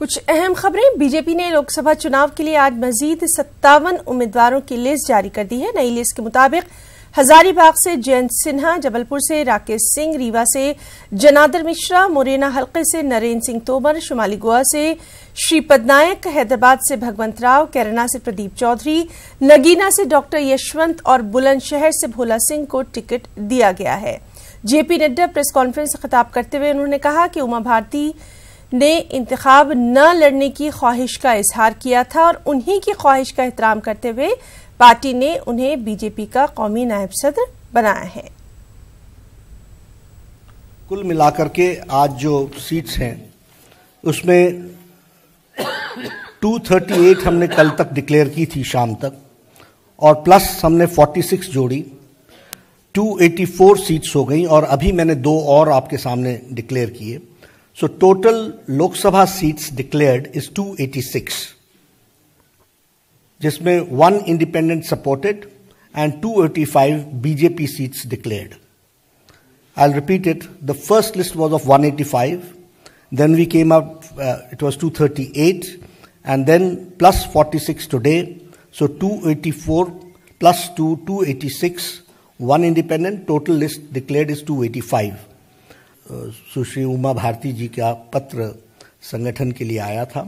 कुछ अहम खबरें। बीजेपी ने लोकसभा चुनाव के लिए आज मजीद 57 उम्मीदवारों की लिस्ट जारी कर दी है। नई लिस्ट के मुताबिक हजारीबाग से जयंत सिन्हा, जबलपुर से राकेश सिंह, रीवा से जनार्दन मिश्रा, मुरैना हलके से नरेंद्र सिंह तोमर, शुमाली गोवा से श्रीपद नायक, हैदराबाद से भगवंत राव, कैराना से प्रदीप चौधरी, नगीना से डॉक्टर यशवंत और बुलंदशहर से भोला सिंह को टिकट दिया गया है। जेपी नड्डा प्रेस कॉन्फ्रेंस से खिताब करते हुए उन्होंने कहा कि उमा भारती ने इंतखाब न लड़ने की ख्वाहिश का इजहार किया था और उन्हीं की ख्वाहिश का एहतराम करते हुए पार्टी ने उन्हें बीजेपी का कौमी नायब सदर बनाया है। कुल मिलाकर के आज जो सीट्स हैं उसमें 238 हमने कल तक डिक्लेयर की थी शाम तक, और प्लस हमने 46 जोड़ी, 284 सीट्स हो गई, और अभी मैंने 2 और आपके सामने डिक्लेयर किए। So total Lok Sabha seats declared is 286, जिसमें 1 independent supported and 285 BJP seats declared. I'll repeat it. The first list was of 185. Then we came up, it was 238, and then plus 46 today. So 284 plus 2, 286, 1 independent. Total list declared is 285. सुश्री उमा भारती जी का पत्र संगठन के लिए आया था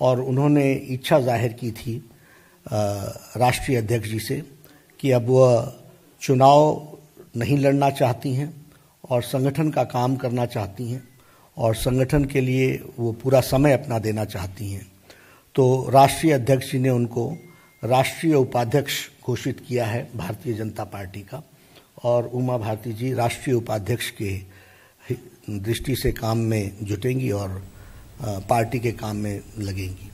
और उन्होंने इच्छा जाहिर की थी राष्ट्रीय अध्यक्ष जी से कि अब वह चुनाव नहीं लड़ना चाहती हैं और संगठन का काम करना चाहती हैं और संगठन के लिए वो पूरा समय अपना देना चाहती हैं। तो राष्ट्रीय अध्यक्ष जी ने उनको राष्ट्रीय उपाध्यक्ष घोषित किया है भारतीय जनता पार्टी का, और उमा भारती जी राष्ट्रीय उपाध्यक्ष के दृष्टि से काम में जुटेंगी और पार्टी के काम में लगेंगी।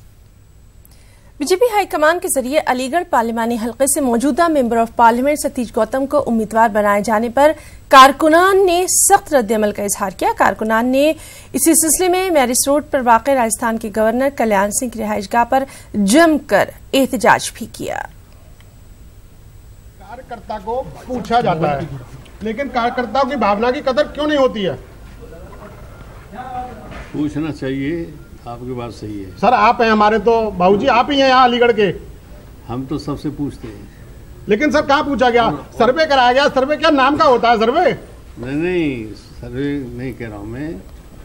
बीजेपी हाईकमान के जरिए अलीगढ़ पार्लिमानी हलके से मौजूदा member of parliament Satish Gautam को उम्मीदवार बनाए जाने पर कारकुनान ने सख्त रद्दअमल का इजहार किया। कारकुनान ने इसी सिलसिले में मैरिस रोड पर वाक़ राजस्थान के गवर्नर कल्याण सिंह की रिहाइशगाह पर जमकर एहतजाज भी किया। कार्यकर्ता को पूछा जाता है, लेकिन कार्यकर्ताओं की भावना की कदर क्यों नहीं होती है? पूछना चाहिए, आपकी बात सही है। सर आप हैं हमारे, तो बाबूजी आप ही हैं यहाँ अलीगढ़ के। हम तो सबसे पूछते हैं, लेकिन सर कहाँ पूछा गया? सर्वे कराया गया। सर्वे क्या नाम का होता है सर्वे? नहीं सर्वे नहीं कह रहा हूँ मैं,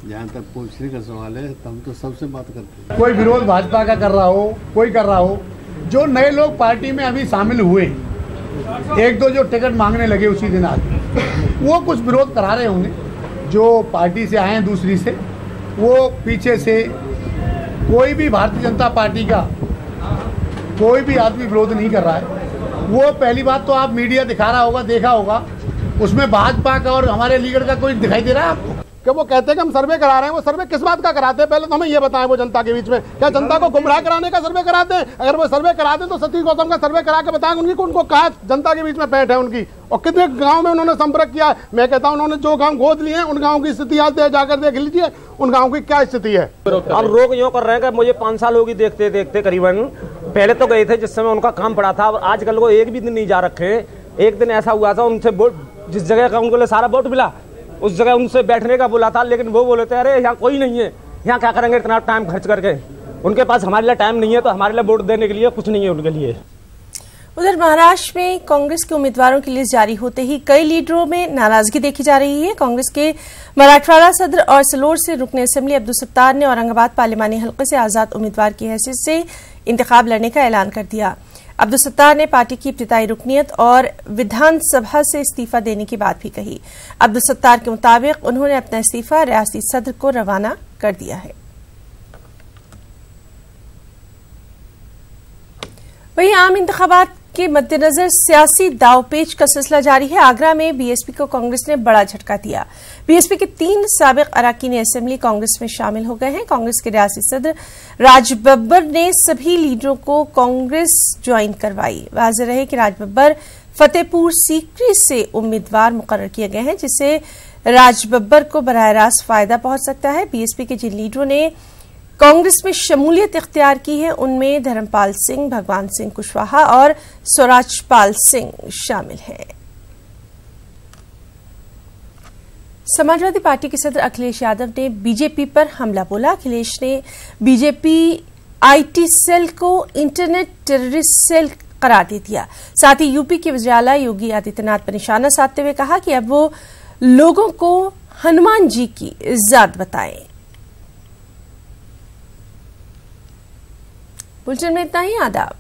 जहाँ तक पूछने का सवाल है तो हम तो सबसे बात करते हैं। कोई विरोध भाजपा का कर रहा हो, कोई कर रहा हो, जो नए लोग पार्टी में अभी शामिल हुए, 1-2 जो टिकट मांगने लगे उसी दिन आज, वो कुछ विरोध करा रहे होंगे। जो पार्टी से आए हैं दूसरी से, वो पीछे से कोई भी भारतीय जनता पार्टी का कोई भी आदमी विरोध नहीं कर रहा है। वो पहली बात तो आप मीडिया दिखा रहा होगा, देखा होगा, उसमें भाजपा का और हमारे अलीगढ़ का कोई दिखाई दे रहा है आपको? कि वो कहते हैं कि हम सर्वे करा रहे हैं। वो सर्वे किस बात का कराते हैं? पहले तो हमें ये बताएं, वो जनता के बीच में क्या जनता को गुमराह कराने का सर्वे कराते हैं? अगर वो सर्वे कराते हैं तो सतीश गौतम का सर्वे करा के बताएं उनको कहा जनता के बीच में पैठ है उनकी, और कितने गांव में उन्होंने संपर्क किया। मैं कहता हूं उन्होंने जो गांव गोद लिए हैं उन गाँव की स्थिति आज जाकर देख लीजिए, उन गाँव की क्या स्थिति है। अब रोक यूँ कर रहे हैं कि मुझे 5 साल होगी देखते देखते करीबन। पहले तो गए थे जिस समय उनका काम पड़ा था, और आजकल वो एक भी दिन नहीं जा रखे। एक दिन ऐसा हुआ था, उनसे वोट जिस जगह का उनको सारा वोट मिला उस जगह उनसे बैठने का बोला था, लेकिन वो बोले थे अरे यहाँ कोई नहीं है, यहाँ क्या करेंगे इतना टाइम खर्च करके। उनके पास हमारे लिए टाइम नहीं है, तो हमारे लिए वोट देने के लिए कुछ नहीं है उनके लिए। उधर महाराष्ट्र में कांग्रेस के उम्मीदवारों की लिस्ट जारी होते ही कई लीडरों में नाराजगी देखी जा रही है। कांग्रेस के मराठवाड़ा सदर और सलोर से रुकन असेंबली अब्दुल सत्तार ने औरंगाबाद पार्लिमानी हलके से आजाद उम्मीदवार की हैसियत से इंतखाब लड़ने का ऐलान कर दिया। अब्दुल सत्तार ने पार्टी की इब्तिदाई रुकनियत और विधानसभा से इस्तीफा देने की बात भी कही। अब्दुल सत्तार के मुताबिक उन्होंने अपना इस्तीफा रियासती सदर को रवाना कर दिया है। वहीं आम इंतखाबात के मद्देनजर सियासी दावपेच का सिलसिला जारी है। आगरा में बीएसपी को कांग्रेस ने बड़ा झटका दिया। बीएसपी के 3 साबिक अरकान असेंबली कांग्रेस में शामिल हो गए हैं। कांग्रेस के रियासती सदर राज बब्बर ने सभी लीडरों को कांग्रेस ज्वाइन करवाई। वाज़ेह रहे कि राज बब्बर फतेहपुर सीकरी से उम्मीदवार मुकर्रर किए गए हैं, जिससे राज बब्बर को बराह रास्त फायदा पहुंच सकता है। बीएसपी के जिन लीडरों ने कांग्रेस में शमूलियत इख्तियार की है उनमें धर्मपाल सिंह, भगवान सिंह कुशवाहा और स्वराजपाल सिंह शामिल हैं। समाजवादी पार्टी के सदर अखिलेश यादव ने बीजेपी पर हमला बोला। अखिलेश ने बीजेपी आईटी सेल को इंटरनेट टेररिस्ट सेल करार दे दिया। साथ ही यूपी के वज़ीर आला योगी आदित्यनाथ पर निशाना साधते हुए कहा कि अब वो लोगों को हनुमान जी की ज़ात बताएं। बुलेटिन में इतना ही। आदाब।